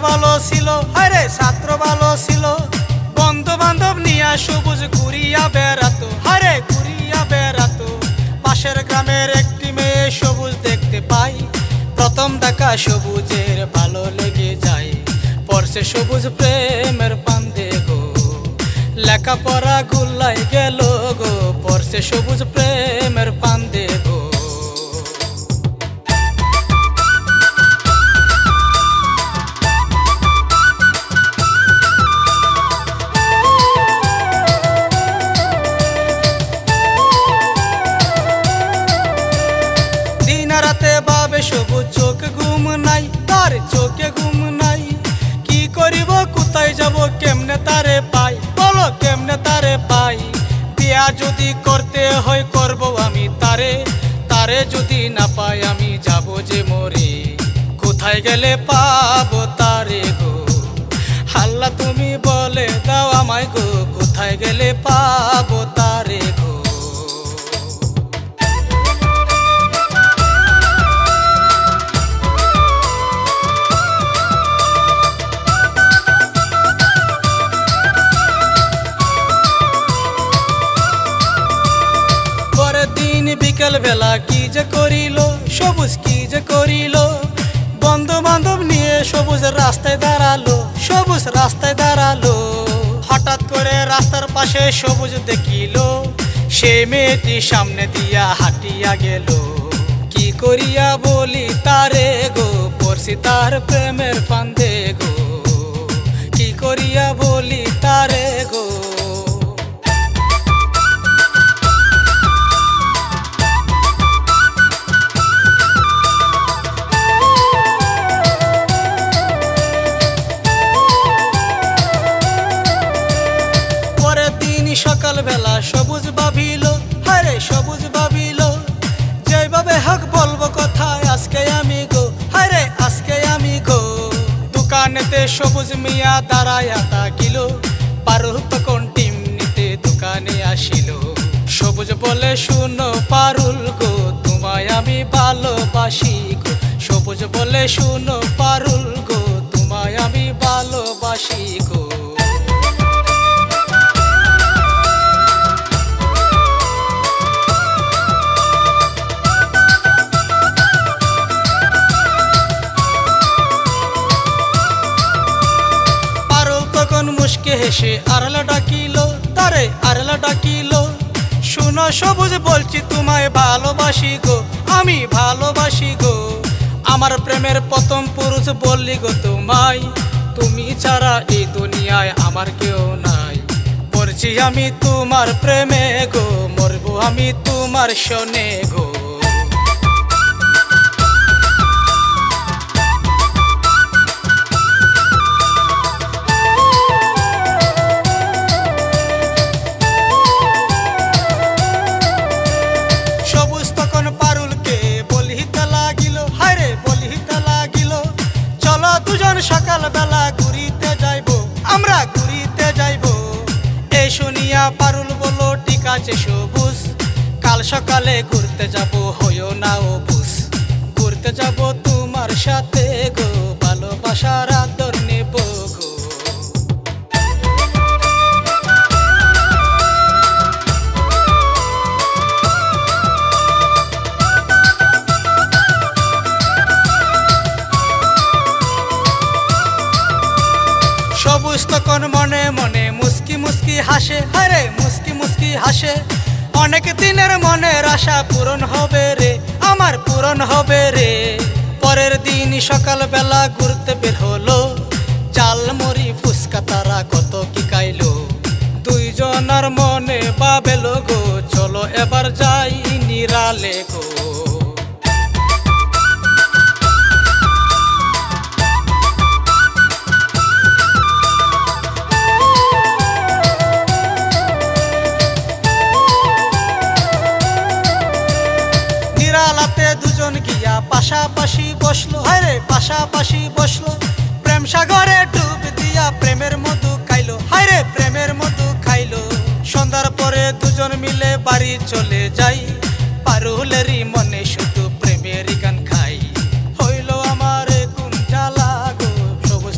ভালো ছিল, আরে ছাত্র ভালো ছিল। বন্ধু বান্ধব নিয়ে সবুজ ঘুরিয়া বেড়াতো, আরে ঘুরিয়া বেড়াতো। পাশের গ্রামের একটি মেয়ে সবুজ দেখতে পাই, প্রথম দেখা সবুজের ভালো লেগে যায়। পড়ছে সবুজ প্রেমের ফান্দে গো, লেখাপড়া গুল্লাই গেল গো, পড়ছে সবুজ প্রেমের ফান্দে গো। রাতে ভাবে সবুজ, চোখে ঘুম নাই তার, চোখে ঘুম নাই। কি করিব, কোথায় যাব, কেমনে তারে পাই, বলো কেমনে তারে পাই। বিয়া যদি করতে হয় করব আমি তারে, তারে যদি না পাই আমি যাব যে মরে। কোথায় গেলে পাবো তারে গো, আল্লাহ তুমি বলে দাও আমায় গো, কোথায় গেলে পাবো তারে গো। বিকেল বেলা কি যে করিল সবুজ, কি যে করিল। বন্ধু বান্ধব নিয়ে সবুজ রাস্তায় দাঁড়ালো, সবুজ রাস্তায় দাঁড়ালো। হঠাৎ করে রাস্তার পাশে সবুজ দেখিল, সে মেয়েটি সামনে দিয়া হাঁটিয়া গেল। কি করিয়া বলি তারে গো, পড়ছি তার প্রেমের ফান্দে গো। কি করিয়া বলি তারে গো। সকাল বেলা সবুজ ভাবিল, হারে সবুজ ভাবিল, যেভাবে হক বলবো কথায় আজকে আমি গো, হারে আজকে আমি গো। দোকানেতে সবুজ মিয়া দাঁড়ায়া থাকিল, পারুল তখন টিম নিতে দোকানে আসিল। সবুজ বলে শুনো পারুল গো, তোমায় আমি ভালোবাসি গো। সবুজ বলে শুনো পারুল গো, তোমায় আমি ভালোবাসি গো। মুশকে হেসে আরলা ডাকিল, তারে আরলা ডাকিল। শুনো সবুজ বলছি তোমায় ভালোবাসি গো, আমি ভালোবাসি গো। আমার প্রেমের প্রথম পুরুষ বললি গো তোমায়, তুমি ছাড়া এই দুনিয়ায় আমার কেউ নাই। পড়ছি আমি তোমার প্রেমে গো, মরবো আমি তোমার শোনে গো। সকাল বেলা ঘুরিতে যাইবো, আমরা ঘুরিতে যাইবো। এই শুনিয়া পারুল বলো ঠিক আছে সবুজ, কাল সকালে ঘুরতে যাবো, হইও না ও বুঝ। ঘুরতে যাবো তোমার সাথে গো, ভালোবাসার আদর নেব গো। সবুজ তখন মনে মনে মুস্কি মুস্কি হাসে, আরে মুস্কি মুস্কি হাসে। অনেক দিনের মনের আশা পূরণ হবে রে, আমার পূরণ হবে রে। পরের দিন সকাল বেলা ঘুরতে বের হলো, চালমুড়ি ফুচকা তারা কত কি খাইলো। দুইজনার মনে ভাবেল গো, চলো এবার যাই নিরালে গো। দুজন গিয়া পাশাপাশি বসলো, হায়রে পাশাপাশি বসলো। প্রেম সাগরে ডুব দিয়া প্রেমের মধু খাইলো, হায়রে প্রেমের মধু খাইলো। সন্ধ্যার পরে দুজন মিলে বাড়ি চলে যাই, পারুলেরই মনে শুধু প্রেমের গান খাই। হইল আমার কোন জ্বালা গো, সবুজ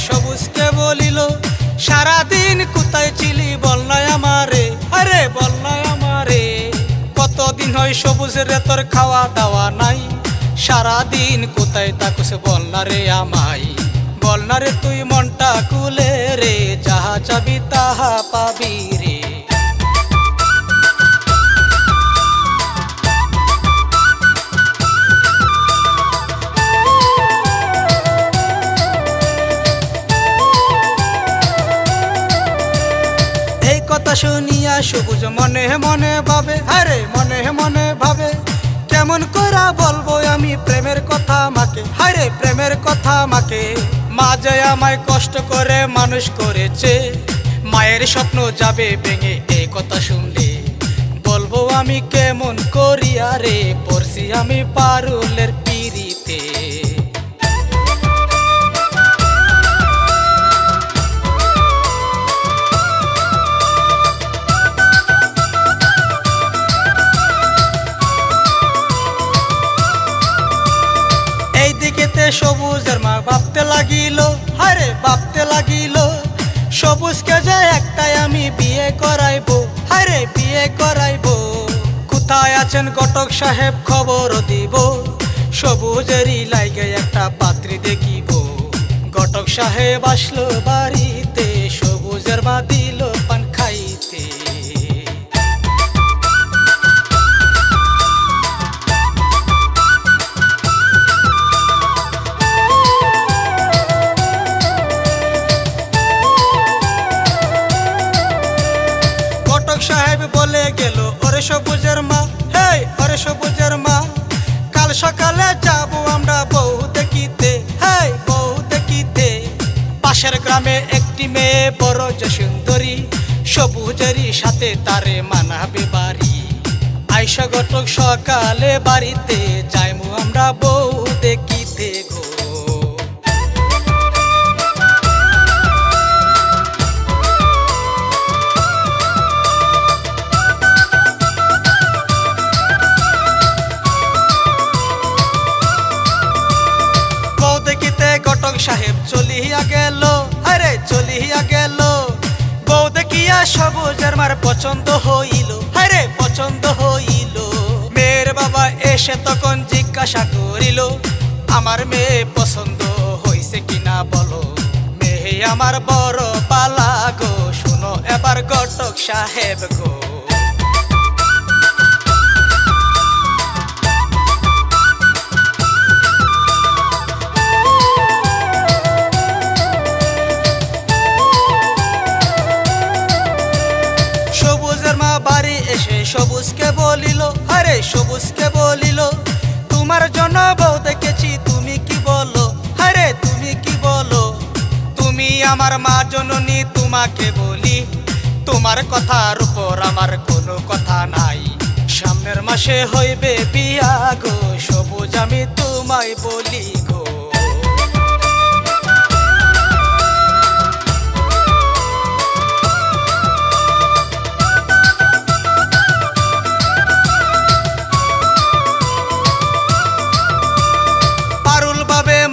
সবুজকে বলিল, সারাদিন কোথায় ছিলি বল নাই আমারে, আরে বল নাই আমারে। কতদিন হয় সবুজ রে তোর খাওয়া দাওয়া নাই, সারাদিন কোথায় তাকুস বল না রে আমায়। বল না রে তুই মনটা কুলে রে, যাহা চাবি তাহা পাবি রে। এই কথা শুনিয়া সবুজ মনে মনে ভাবে, আরে মনে মনে ভাবে, কেমন কইরা বলবো আমি প্রেমের কথা মাকে, হায়রে প্রেমের কথা মাকে। মা যে আমায় কষ্ট করে মানুষ করেছে, মায়ের স্বপ্ন যাবে ভেঙে এই কথা শুনলে। বলবো আমি কেমন করিয়া রে, পড়ছি আমি পারুলের পিরিতে। এইদিকেতে সবুজের মা ভাবতে লাগিল, আরে ভাবতে লাগিল, সবুজকে যে একটাই আমি বিয়ে করাইবো, আরে বিয়ে করাইবো। কোথায় আছেন ঘটক সাহেব খবর দিব, সবুজেরই লাইগে একটা পাত্রী দেখিব। ঘটক সাহেব আসলো বাড়িতে, সবুজের মা দিল পান খাইতে। সাহেব বলে গেল, ওরে সবুজের মা, হেই ওরে সবুজের মা, কাল সকালে যাবো আমরা বউ দেখিতে, হেই বউ দেখিতে। পাশের গ্রামে একটি মেয়ে বড় যে সুন্দরী, সবুজেরই সাথে তারে মানাবে বাড়ি। আইসা ঘটক সকালে বাড়িতে, যাইমু আমরা বউ দেখিতে গো। ঘটক সাহেব চলিয়া গেল, আরে চলিয়া গেল। বউ দেখিয়া সবুজের মার পছন্দ হইল, আরে পছন্দ হইল। মেয়ের বাবা এসে তখন জিজ্ঞাসা করিল, আমার মেয়ে পছন্দ হইছে কিনা বলো। মেয়ে আমার বড় পালা গো, শুনো এবার ঘটক সাহেব গো। বাড়ি এসে সবুজকে বলিল, আরে সবুজকে বলিল, তোমার জন্য বউ দেখেছি, তুমি কি বলো, আরে তুমি কি বলো। তুমি আমার মা জননী, তোমাকে বলি, তোমার কথার উপর আমার কোনো কথা নাই। সামনের মাসে হইবে বিয়া গো, সবুজ আমি তোমায় বলি গো।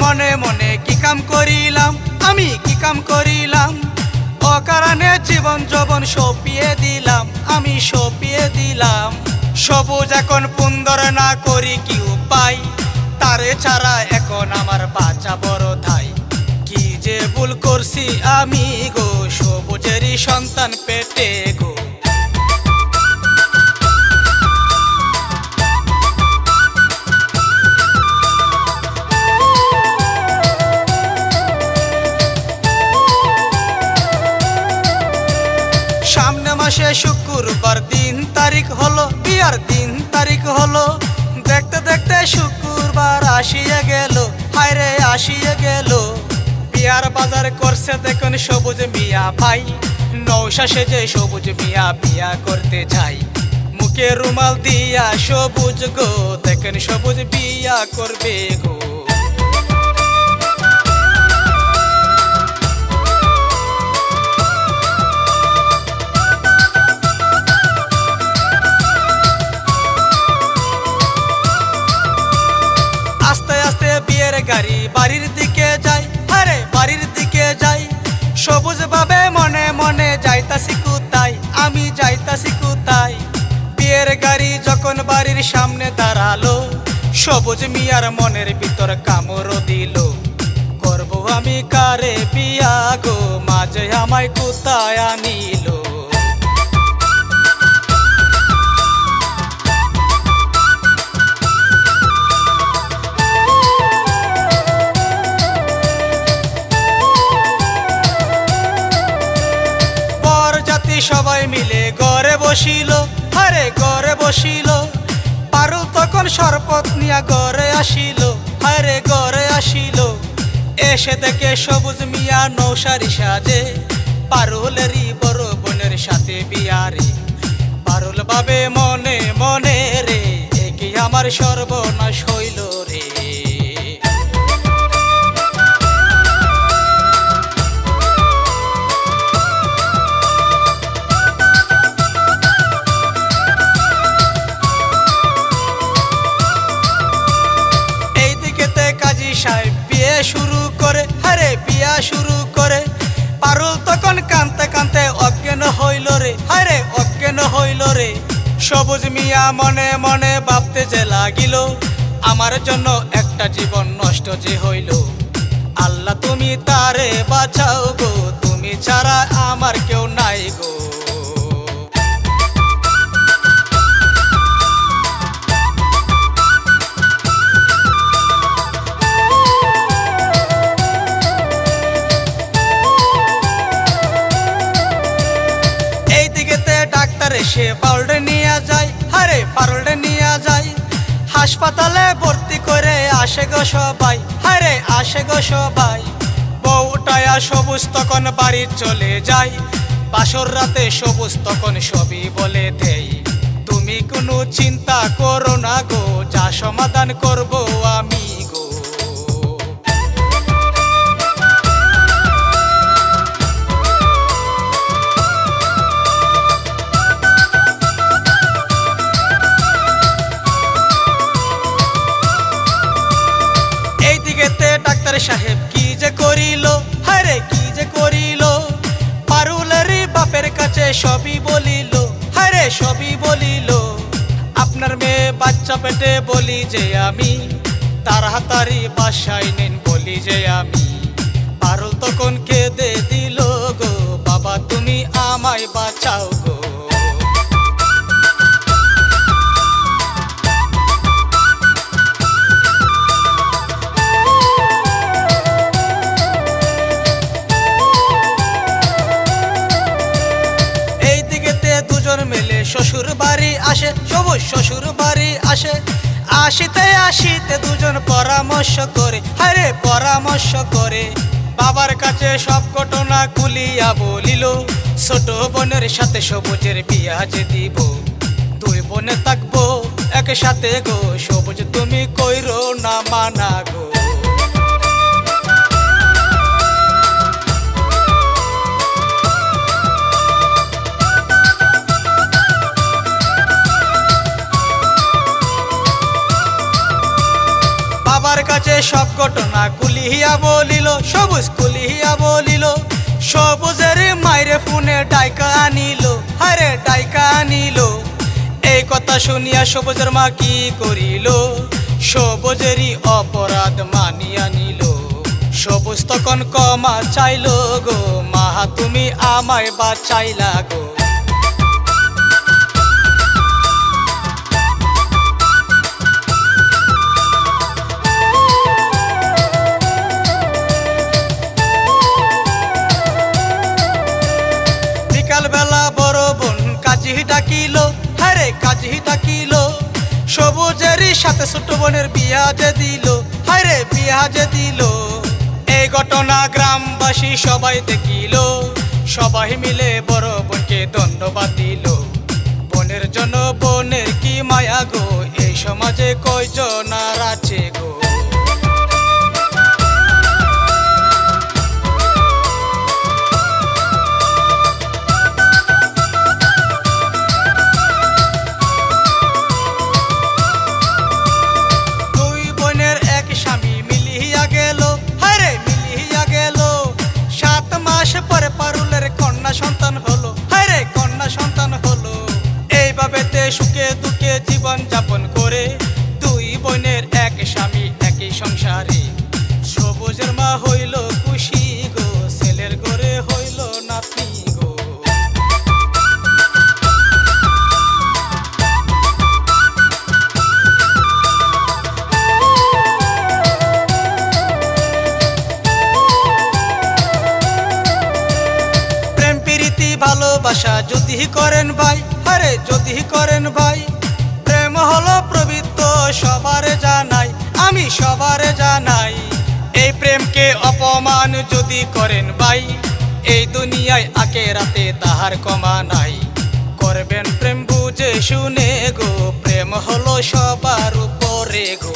মনে মনে কি কাম করিলাম আমি, কি কাম করিলাম, অকারণে জীবন যৌবন সপিয়ে দিলাম, আমি সপিয়ে দিলাম। সবুজ এখন পুন্দর না করি কি উপায়, তারে ছাড়া এখন আমার বাচ্চা বড় ধাই। কি যে ভুল করছি আমি গো, সবুজেরই সন্তান পেটে গো। সামনে মাসে শুক্রবার 3 তারিখ হলো, বিয়ার 3 তারিখ হলো। দেখতে দেখতে শুক্রবার আসিয়া গেল, হায়রে আসিয়া গেল। বিয়ার বাজার করছে দেখুন সবুজ মিয়া ভাই, নৌশা সেজে সবুজ মিয়া বিয়া করতে যাই। মুখে রুমাল দিয়া সবুজ গো, দেখেন সবুজ বিয়া করবে গো। গাড়ি বাড়ির দিকে যায়, আরে বাড়ির দিকে যায়। বাড়ির সামনে দাঁড়ালো, সবুজ মিয়ার মনের ভিতর কামড় দিল। করব আমি কারে বিয়া গো, মাঝে আমায় কোথায় আনিল। সবাই মিলে ঘরে বসিল, আরে ঘরে বসিল। পারুল তখন শরবত নিয়া ঘরে আসিল, আরে ঘরে আসিল। এসে দেখে সবুজ মিয়া নৌসারি সাজে, পারুলেরই বড় বোনের সাথে বিয়ারে। পারুল ভাবে মনে মনে রে, এ কি আমার সর্বনাশ হইল রে। সাহেব বিয়ে শুরু করে, আরে বিয়া শুরু করে। পারুল তখন কানতে কানতে অজ্ঞান হইল রে, আরে অজ্ঞান হইল রে। সবুজ মিয়া মনে মনে ভাবতে যে লাগিল, আমার জন্য একটা জীবন নষ্ট যে হইল। আল্লাহ তুমি তারে বাঁচাও গো, তুমি ছাড়া আমার কেউ নাই গো। সে পারুলটা নিয়ে যায়, আরে পারুলটা নিয়ে যায়। হাসপাতালে ভর্তি করে আসে গো সবাই, আরে আসে গো সবাই। বউটায়া সবুজ তখন বাড়ি চলে যায়। বাসর রাতে সবুজ তখন সবই বলে দেই, তুমি কোনো চিন্তা করো না গো, যা সমাধান করব আমি গো। ডাক্তার সাহেব কি যে করিল, আরে কি যে করিল। পারুলেরই বাপের কাছে সবই বলিল, আরে সবই বলিল। আপনার মেয়ে বাচ্চা পেটে বলি যে আমি, তাড়াতাড়ি বাসায় নেন বলি যে আমি। পারুল তখন কেঁদে দিল গো, বাবা তুমি আমায় বাঁচাও গো। মেলে শ্বশুর বাড়ি আসে, সবুজ শ্বশুর বাড়ি আসে। আসিতে আসিতে দুজন পরামর্শ করে, আরে পরামর্শ করে। বাবার কাছে সব ঘটনা খুলিয়া বলিল, ছোট বোনের সাথে সবুজের বিয়া যে দিব। দুই বোনে থাকবো একসাথে গো, সবুজ তুমি কইরো না মানা গো। বাবার কাছে সব ঘটনা খুলিয়া বলিল, সবুজ খুলিয়া বলিল। সবুজের মাইরে ফোনে ডাইকা আনিল, আরে ডাইকা আনিল। এই কথা শুনিয়া সবুজের মা কি করিল, সবুজেরই অপরাধ মানিয়া নিল। সবুজ তখন ক্ষমা চাইল গো, মা তুমি আমায় বাঁচাইলা গো। বেলা বড় বোন কাজী ডাকিল, আরে কাজী ডাকিল। সবুজেরই সাথে ছোট বোনের বিয়া যে দিল, আরে বিয়া যে দিল। এই ঘটনা গ্রামবাসী সবাই দেখিল, সবাই মিলে বড় বোনকে ধন্যবাদ দিল। বোনের জন্য বোনের কি মায়া গো, এই সমাজে কয়জন আর আছে গো। পরে পারুলের কন্যা সন্তান হলো, আরে কন্যা সন্তান হলো। এইভাবে সুখে দুঃখে জীবন যাপন ভালোবাসা যদি করেন ভাই, আরে যদি করেন ভাই, প্রেম হলো পবিত্র সবার জানাই, আমি সবার জানাই। এই প্রেমকে অপমান যদি করেন ভাই, এই দুনিয়ায় আখেরাতে তাহার ক্ষমা নাই। করবেন প্রেম বুঝে শুনে গো, প্রেম হলো সবার উপরে গো।